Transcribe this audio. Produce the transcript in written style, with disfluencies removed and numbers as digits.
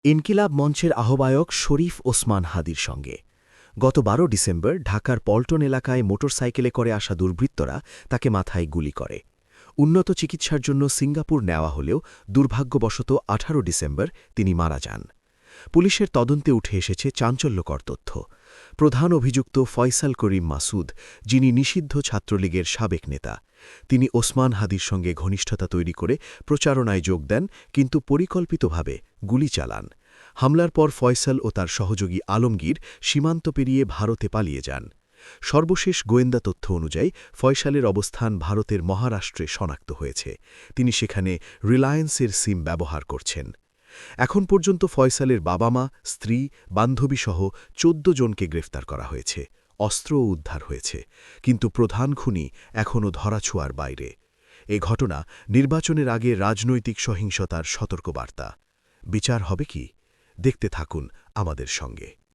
ইনকিলাব মঞ্চের আহ্বায়ক শরীফ ওসমান হাদির সঙ্গে গত ১২ ডিসেম্বর ঢাকার পল্টন এলাকায় মোটরসাইকেলে করে আসা দুর্বৃত্তরা তাকে মাথায় গুলি করে। উন্নত চিকিৎসার জন্য সিঙ্গাপুর নেওয়া হলেও দুর্ভাগ্যবশত ১৮ ডিসেম্বর তিনি মারা যান। পুলিশের তদন্তে উঠে এসেছে চাঞ্চল্যকর তথ্য। প্রধান অভিযুক্ত ফয়সাল করিম মাসুদ, যিনি নিষিদ্ধ ছাত্রলীগের সাবেক নেতা, তিনি ওসমান হাদির সঙ্গে ঘনিষ্ঠতা তৈরি করে প্রচারণায় যোগ দেন, কিন্তু পরিকল্পিতভাবে গুলি চালান। হামলার পর ফয়সাল ও তার সহযোগী আলমগীর সীমান্ত পেরিয়ে ভারতে পালিয়ে যান। সর্বশেষ গোয়েন্দা তথ্য অনুযায়ী ফয়সালের অবস্থান ভারতের মহারাষ্ট্রে শনাক্ত হয়েছে। তিনি সেখানে রিলায়েন্সের সিম ব্যবহার করছেন। এখন পর্যন্ত ফয়সালের বাবা-মা, স্ত্রী, বান্ধবীসহ ১৪ জনকে গ্রেফতার করা হয়েছে। অস্ত্রও উদ্ধার হয়েছে, কিন্তু প্রধান খুনি এখনও ধরাছোঁয়ার বাইরে। এ ঘটনা নির্বাচনের আগে রাজনৈতিক সহিংসতার সতর্কবার্তা। বিচার হবে কি? দেখতে থাকুন আমাদের সঙ্গে।